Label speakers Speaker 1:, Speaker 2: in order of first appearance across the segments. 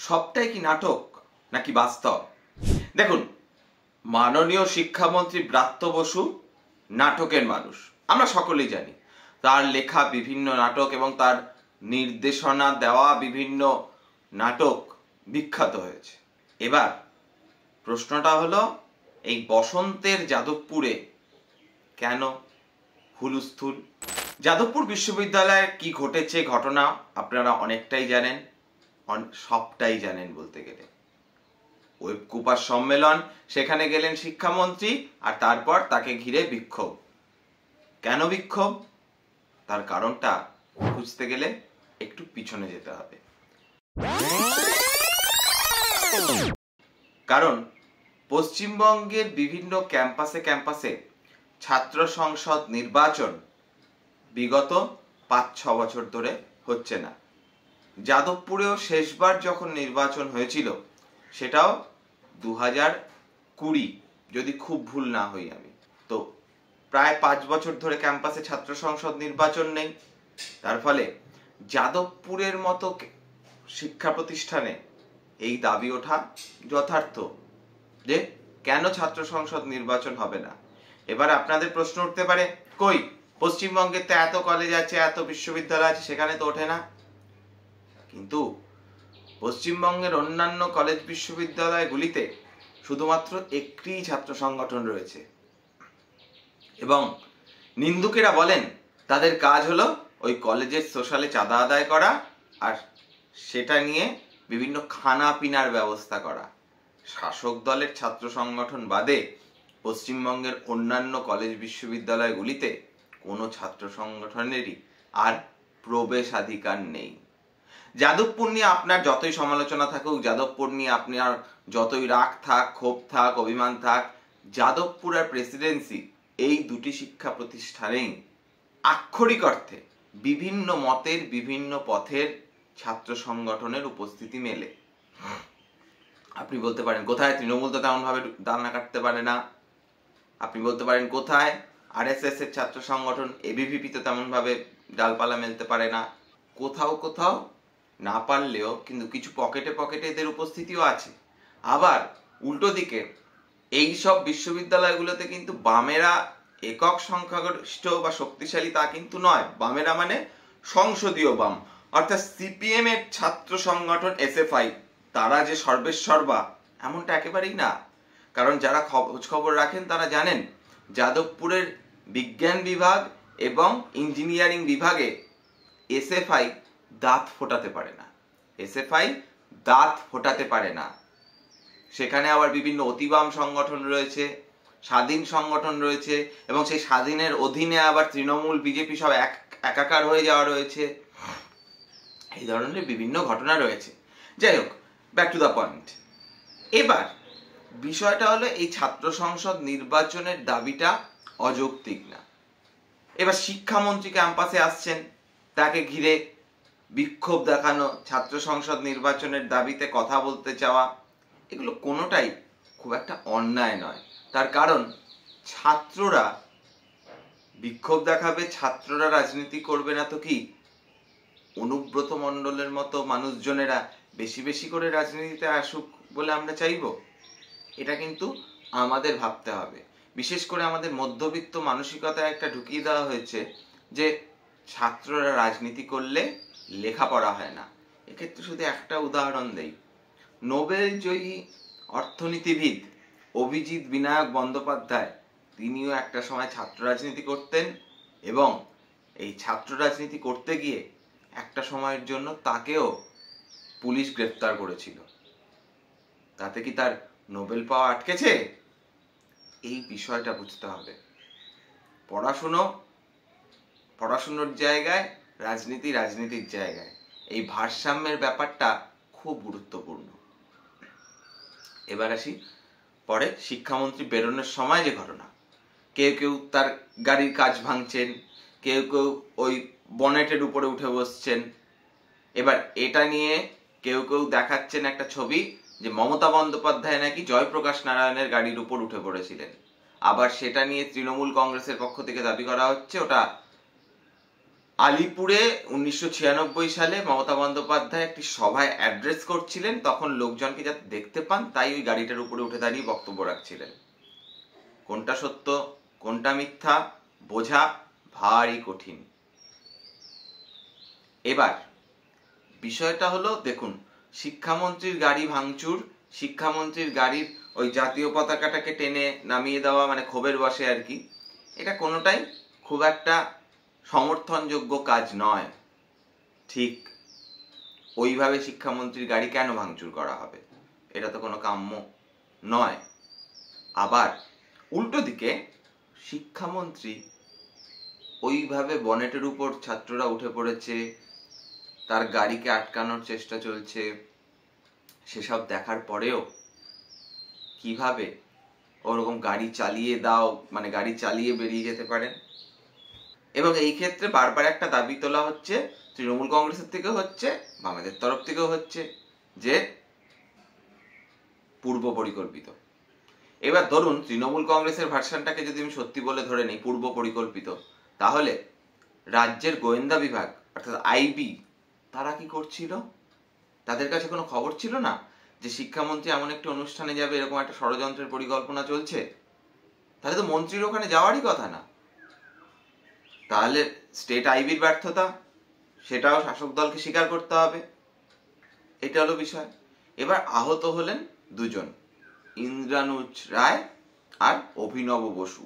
Speaker 1: সবটাই কি নাটক নাকি বাস্তব? দেখুন, মাননীয় শিক্ষামন্ত্রী ব্রাত্য বসু নাটকের মানুষ, আমরা সকলেই জানি। তার লেখা বিভিন্ন নাটক এবং তার নির্দেশনা দেওয়া বিভিন্ন নাটক বিখ্যাত হয়েছে। এবার প্রশ্নটা হলো, এই বসন্তের যাদবপুরে কেন হুলস্থুল? যাদবপুর বিশ্ববিদ্যালয়ে কি ঘটেছে ঘটনা আপনারা অনেকটাই জানেন, সবটাই জানেন বলতে গেলে। ঐক্যপাস সম্মেলন, সেখানে গেলেন শিক্ষামন্ত্রী, আর তারপর তাকে ঘিরে বিক্ষোভ। কেন বিক্ষোভ? তার কারণটা খুঁজতে গেলে একটু পিছনে যেতে হবে। কারণ পশ্চিমবঙ্গের বিভিন্ন ক্যাম্পাসে ছাত্র সংসদ নির্বাচন বিগত 5-6 বছর ধরে হচ্ছে না। যাদবপুরেও শেষবার যখন নির্বাচন হয়েছিল সেটাও 2020, যদি খুব ভুল না হই আমি। তো প্রায় 5 বছর ধরে ক্যাম্পাসে ছাত্র সংসদ নির্বাচন নেই। তার ফলে যাদবপুরের মতো শিক্ষা প্রতিষ্ঠানে এই দাবি ওঠা যথার্থ যে কেন ছাত্র সংসদ নির্বাচন হবে না। এবার আপনাদের প্রশ্ন উঠতে পারে, কই পশ্চিমবঙ্গে তো এত কলেজ আছে, এত বিশ্ববিদ্যালয় আছে, সেখানে তো ওঠে না। কিন্তু পশ্চিমবঙ্গের অন্যান্য কলেজ বিশ্ববিদ্যালয়গুলিতে শুধুমাত্র একটি ছাত্র সংগঠন রয়েছে এবং নিন্দুকেরা বলেন তাদের কাজ হলো ওই কলেজের সোশ্যালে চাঁদা আদায় করা আর সেটা নিয়ে বিভিন্ন খানা পিনার ব্যবস্থা করা। শাসক দলের ছাত্র সংগঠন বাদে পশ্চিমবঙ্গের অন্যান্য কলেজ বিশ্ববিদ্যালয়গুলিতে কোনো ছাত্র সংগঠনেরই আর প্রবেশাধিকার নেই। যাদবপুর নিয়ে আপনার যতই সমালোচনা থাকুক, যাদবপুর নিয়ে আপনার যতই রাগ থাক, ক্ষোভ থাক, অভিমান থাক, যাদবপুর আর প্রেসিডেন্সি এই দুটি শিক্ষা প্রতিষ্ঠানেই আক্ষরিক অর্থে বিভিন্ন মতের, বিভিন্ন পথের ছাত্র সংগঠনের উপস্থিতি মেলে। আপনি বলতে পারেন কোথায় তৃণমূল তো তেমন ভাবে দানা কাটতে পারে না, আপনি বলতে পারেন কোথায় আরএসএস এর ছাত্র সংগঠন এবিভিপি তো তেমন ভাবে ডালপালা মেলতে পারে না। কোথাও কোথাও না পারলেও কিন্তু কিছু পকেটে পকেটে এদের উপস্থিতিও আছে। আবার উল্টো দিকে এই সব বিশ্ববিদ্যালয়গুলোতে কিন্তু বামেরা একক সংখ্যাগরিষ্ঠ বা শক্তিশালী তা কিন্তু নয়। বামেরা মানে সংসদীয় বাম, অর্থাৎ সিপিএম এর ছাত্র সংগঠন এসএফআই, তারা যে সর্বেসর্বা এমনটা একেবারেই না। কারণ যারা খোঁজ খবর রাখেন তারা জানেন যাদবপুরের বিজ্ঞান বিভাগ এবং ইঞ্জিনিয়ারিং বিভাগে এসএফআই দাঁত ফোটাতে পারে না। এসএফআই দাঁত ফোটাতে পারে না। সেখানে আবার বিভিন্ন অতিবাম সংগঠন রয়েছে, স্বাধীন সংগঠন রয়েছে, এবং সেই স্বাধীনের অধীনে আবার তৃণমূল, বিজেপি সব একাকার হয়ে যাওয়া রয়েছে। এই ধরনের বিভিন্ন ঘটনা রয়েছে। যাই হোক, ব্যাক টু দ্য পয়েন্ট। এবার বিষয়টা হলো এই ছাত্র সংসদ নির্বাচনের দাবিটা অযৌক্তিক না। এবার শিক্ষামন্ত্রী ক্যাম্পাসে আসছেন, তাকে ঘিরে বিক্ষোভ দেখানো, ছাত্র সংসদ নির্বাচনের দাবিতে কথা বলতে চাওয়া, এগুলো কোনোটাই খুব একটা অন্যায় নয়। তার কারণ ছাত্ররা বিক্ষোভ দেখাবে, ছাত্ররা রাজনীতি করবে না তো কি? অনুব্রত মণ্ডলের মতো মানুষজনেরা বেশি বেশি করে রাজনীতিতে আসুক বলে আমরা চাইব? এটা কিন্তু আমাদের ভাবতে হবে। বিশেষ করে আমাদের মধ্যবিত্ত মানসিকতায় একটা ঢুকিয়ে দেওয়া হয়েছে যে ছাত্ররা রাজনীতি করলে লেখাপড়া হয় না। এক্ষেত্রে শুধু একটা উদাহরণ দেই। নোবেল জয়ী অর্থনীতিবিদ অভিজিৎ বিনায়ক বন্দ্যোপাধ্যায়, তিনিও একটা সময় ছাত্র রাজনীতি করতেন এবং এই ছাত্র রাজনীতি করতে গিয়ে একটা সময়ের জন্য তাকেও পুলিশ গ্রেফতার করেছিল। তাতে কি তার নোবেল পাওয়া আটকেছে? এই বিষয়টা বুঝতে হবে। পড়াশুনোর জায়গায়, রাজনীতি রাজনীতির জায়গায়, এই ভারসাম্যের ব্যাপারটা খুব গুরুত্বপূর্ণ। এবার আসি পরে শিক্ষামন্ত্রী বেরোনোর সময় যে ঘটনা। কেউ কেউ তার গাড়ির কাঁচ ভাঙছেন, কেউ কেউ ওই বনেটের উপরে উঠে বসছেন। এবার এটা নিয়ে কেউ কেউ দেখাচ্ছেন একটা ছবি যে মমতা বন্দ্যোপাধ্যায় নাকি জয়প্রকাশ নারায়ণের গাড়ির উপর উঠে পড়েছিলেন। আবার সেটা নিয়ে তৃণমূল কংগ্রেসের পক্ষ থেকে দাবি করা হচ্ছে ওটা আলিপুরে 1996 সালে মমতা বন্দ্যোপাধ্যায় একটি সভায় অ্যাড্রেস করছিলেন, তখন লোকজনকে যাতে দেখতে পান তাই ওই গাড়িটার উপরে উঠে দাঁড়িয়ে বক্তব্য রাখছিলেন। কোনটা সত্য কোনটা মিথ্যা বোঝা ভারী কঠিন। এবার বিষয়টা হলো, দেখুন, শিক্ষামন্ত্রীর গাড়ি ভাঙচুর, শিক্ষামন্ত্রীর গাড়ির ওই জাতীয় পতাকাটাকে টেনে নামিয়ে দেওয়া, মানে ক্ষোভের বশে আর কি, এটা কোনোটাই খুব একটা সমর্থনযোগ্য কাজ নয়। ঠিক ওইভাবে শিক্ষামন্ত্রীর গাড়ি কেন ভাঙচুর করা হবে? এটা তো কোনো কাম্য নয়। আবার উল্টো দিকে শিক্ষামন্ত্রী ওইভাবে বনেটের উপর ছাত্ররা উঠে পড়েছে, তার গাড়িকে আটকানোর চেষ্টা চলছে, সেসব দেখার পরেও কিভাবে ওরকম গাড়ি চালিয়ে দাও, মানে গাড়ি চালিয়ে বেরিয়ে যেতে পারেন? এবং এই ক্ষেত্রে বারবার একটা দাবি তোলা হচ্ছে, তৃণমূল কংগ্রেসের থেকেও হচ্ছে, বামেদের তরফ থেকেও হচ্ছে, যে পূর্ব পরিকল্পিত। এবার ধরুন তৃণমূল কংগ্রেসের ভার্সনটাকে যদি আমি সত্যি বলে ধরে নিই পূর্ব পরিকল্পিত, তাহলে রাজ্যের গোয়েন্দা বিভাগ অর্থাৎ আইবি তারা কি করছিল? তাদের কাছে কোনো খবর ছিল না যে শিক্ষামন্ত্রী এমন একটি অনুষ্ঠানে যাবে, এরকম একটা ষড়যন্ত্রের পরিকল্পনা চলছে? তাহলে তো মন্ত্রীর ওখানে যাওয়ারই কথা না। তাহলে স্টেট আইবির ব্যর্থতা, সেটাও শাসক দলকে স্বীকার করতে হবে। এটা হলো বিষয়। এবার আহত হলেন দুজন, ইন্দ্রানুজ রায় আর অভিনব বসু।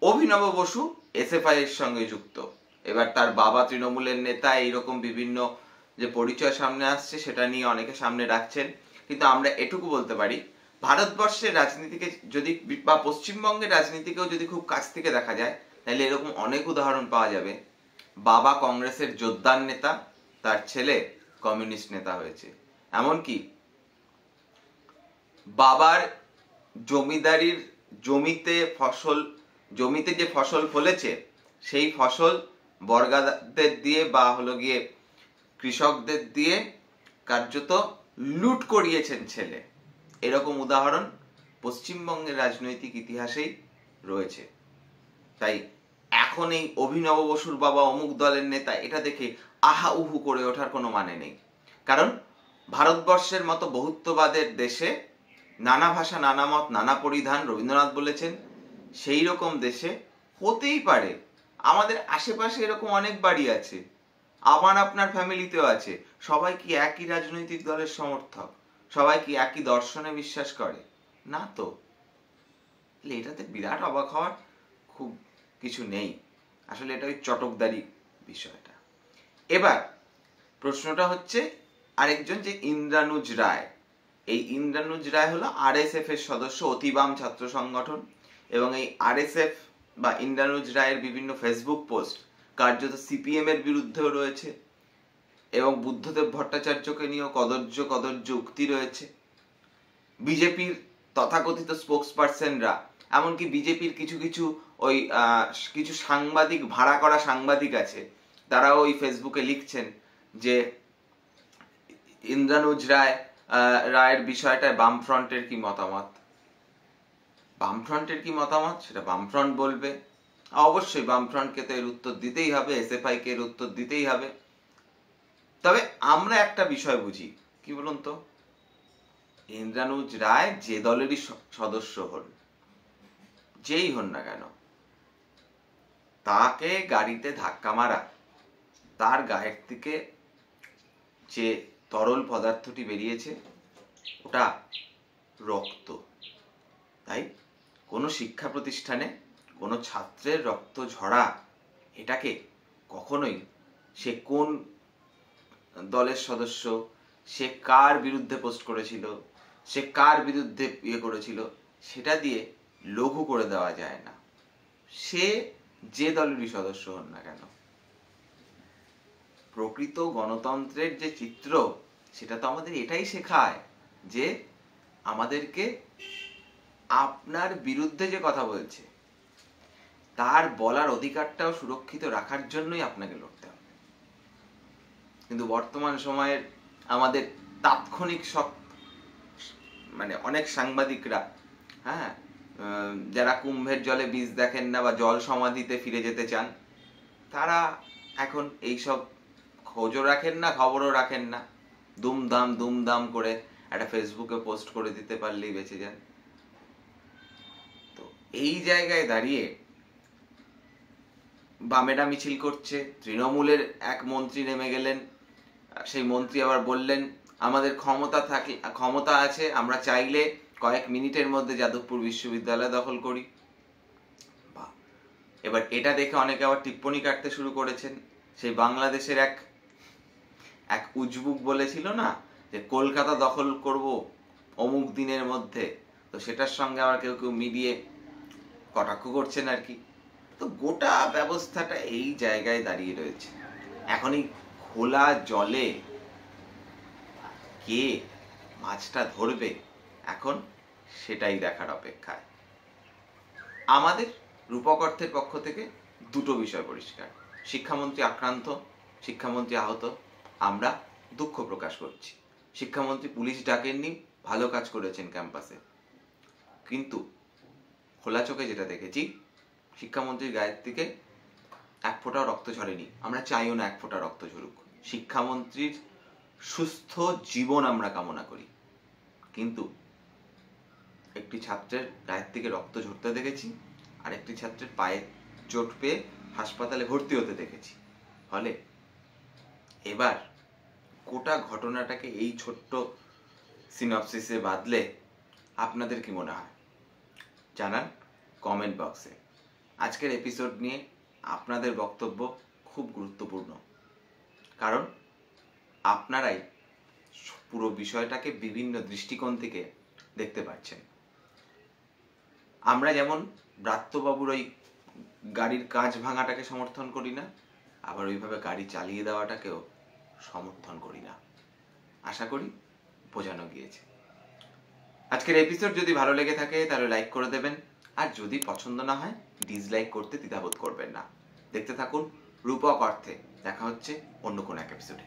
Speaker 1: অভিনব বসু এসএফআই এর সঙ্গে যুক্ত। এবার তার বাবা তৃণমূলের নেতা, এইরকম বিভিন্ন যে পরিচয় সামনে আসছে সেটা নিয়ে অনেকে সামনে রাখছেন। কিন্তু আমরা এটুকু বলতে পারি, ভারতবর্ষের রাজনীতিকে যদি বা পশ্চিমবঙ্গের রাজনীতিকেও যদি খুব কাছ থেকে দেখা যায়, তাহলে এরকম অনেক উদাহরণ পাওয়া যাবে। বাবা কংগ্রেসের যোদ্ধার নেতা, তার ছেলে কমিউনিস্ট নেতা হয়েছে। এমনকি বাবার জমিদারির জমিতে যে ফসল ফলেছে, সেই ফসল বর্গাদের দিয়ে বা হলো গিয়ে কৃষকদের দিয়ে কার্যত লুট করিয়েছেন ছেলে। এরকম উদাহরণ পশ্চিমবঙ্গের রাজনৈতিক ইতিহাসেই রয়েছে। তাই এখন এই অভিনব বসুর বাবা অমুক দলের নেতা, এটা দেখে আহা উহু করে ওঠার কোনো মানে নেই। কারণ ভারতবর্ষের মতো বহুত্ববাদের দেশে নানা ভাষা নানা মত নানা পরিধান, রবীন্দ্রনাথ বলেছেন, সেই রকম দেশে হতেই পারে আমাদের আশেপাশে এরকম অনেক বাড়ি আছে, আমার আপনার ফ্যামিলিতেও আছে, সবাই কি একই রাজনৈতিক দলের সমর্থক? সবাই কি একই দর্শনে বিশ্বাস করে? না তো। এটাতে বিরাট অবাক হওয়ার খুব কিছু নেই। আসলে এটা ওই চটকদারি বিষয়টা। এবার প্রশ্নটা হচ্ছে আরেকজন, যে ইন্দ্রানুজ রায়। এই ইন্দ্রানুজ রায় হলো আরএসএফ এর সদস্য, অতিবাম ছাত্র সংগঠন। এবং এই আরএসএফ বা ইন্দ্রানুজ রায়ের বিভিন্ন ফেসবুক পোস্ট কার্যত সিপিএম এর বিরুদ্ধেও রয়েছে, এবং বুদ্ধদেব ভট্টাচার্যকে নিয়েও কদর্য উক্তি রয়েছে। বিজেপির তথাকথিত স্পোক্স পার্সনরা, এমনকি বিজেপির কিছু সাংবাদিক, ভাড়া করা সাংবাদিক আছে, তারাও ওই ফেসবুকে লিখছেন যে ইন্দ্রানুজ রায়ের বিষয়টায় বামফ্রন্টের কি মতামত। বামফ্রন্টের কি মতামত সেটা বামফ্রন্ট বলবে। অবশ্যই বামফ্রন্টকে তো এর উত্তর দিতেই হবে, এসএফআই কে এর উত্তর দিতেই হবে। তবে আমরা একটা বিষয় বুঝি, কি বলুন তো, ইন্দ্রানুজ রায় যে দলেরই সদস্য হন, যেই হন না কেন, তাকে গাড়িতে ধাক্কা মারা, তার গায়ের থেকে যে তরল পদার্থটি বেরিয়েছে ওটা রক্ত। তাই কোনো শিক্ষা প্রতিষ্ঠানে কোনো ছাত্রের রক্ত ঝরা, এটাকে কখনোই সে কোন দলের সদস্য, সে কার বিরুদ্ধে পোস্ট করেছিল, সে কার বিরুদ্ধে করেছিল, সেটা দিয়ে লঘু করে দেওয়া যায় না, সে যে দলেরই সদস্য হন না কেন। প্রকৃত গণতন্ত্রের যে চিত্র, সেটা তো আমাদের এটাই শেখায় যে আমাদেরকে আপনার বিরুদ্ধে যে কথা বলছে তার বলার অধিকারটাও সুরক্ষিত রাখার জন্যই আপনাকে লড়তে হবে। কিন্তু বর্তমান সময়ের আমাদের তাৎক্ষণিক অনেক সাংবাদিকরা, যারা কুম্ভের জলে বীজ দেখেন না বা জল সমাধিতে ফিরে যেতে চান, তারা এখন এইসব খোঁজও রাখেন না, খবরও রাখেন না, দুমদাম করে একটা ফেসবুকে পোস্ট করে দিতে পারলেই বেঁচে যান। তো এই জায়গায় দাঁড়িয়ে বামেরা মিছিল করছে, তৃণমূলের এক মন্ত্রী নেমে গেলেন, সেই মন্ত্রী আবার বললেন আমাদের ক্ষমতা আছে, আমরা চাইলে কয়েক মিনিটের মধ্যে যাদবপুর বিশ্ববিদ্যালয় দখল করি। এবার এটা দেখে অনেকে আবার টিপ্পনি কাটতে শুরু করেছেন। সেই বাংলাদেশের এক উজবুক বলেছিল না যে কলকাতা দখল করব অমুক দিনের মধ্যে, তো সেটার সঙ্গে আবার কেউ মিডিয়ে কটাক্ষ করছেন আর কি। তো গোটা ব্যবস্থাটা এই জায়গায় দাঁড়িয়ে রয়েছে। এখন এই খোলা জলে কে মাছটা ধরবে, এখন সেটাই দেখার অপেক্ষায়। আমাদের রূপক অর্থের পক্ষ থেকে দুটো বিষয় পরিষ্কার: শিক্ষামন্ত্রী আক্রান্ত, শিক্ষামন্ত্রী আহত, আমরা দুঃখ প্রকাশ করছি। শিক্ষামন্ত্রী পুলিশ ডাকেননি, ভালো কাজ করেছেন ক্যাম্পাসে, কিন্তু খোলা চোখে যেটা দেখেছি, শিক্ষামন্ত্রীর গায়ের থেকে এক ফোঁটাও রক্ত ঝরেনি। আমরা চাইও না এক ফোঁটা রক্ত ঝরুক। শিক্ষামন্ত্রীর সুস্থ জীবন আমরা কামনা করি, কিন্তু একটি ছাত্রের গায়ের থেকে রক্ত ঝরতে দেখেছি, আর একটি ছাত্রের পায়ে চোট পেয়ে হাসপাতালে ভর্তি হতে দেখেছি। ফলে এবার গোটা ঘটনাটাকে এই ছোট্ট সিনপসিসে বাদলে আপনাদের কি মনে হয় জানান কমেন্ট বক্সে। আজকের এপিসোড নিয়ে আপনাদের বক্তব্য খুব গুরুত্বপূর্ণ, কারণ আপনারাই পুরো বিষয়টাকে বিভিন্ন দৃষ্টিকোণ থেকে দেখতে পাচ্ছেন। আমরা যেমন ব্রাত্যবাবুর ওই গাড়ির কাঁচ ভাঙাটাকে সমর্থন করি না, আবার ওইভাবে গাড়ি চালিয়ে দেওয়াটাকেও সমর্থন করি না। আশা করি বোঝানো গিয়েছে। আজকের এপিসোড যদি ভালো লেগে থাকে তাহলে লাইক করে দেবেন, আর যদি পছন্দ না হয় ডিসলাইক করতে দ্বিধাবোধ করবেন না। দেখতে থাকুন রূপক অর্থে। দেখা হচ্ছে অন্য কোনো এক এপিসোডে।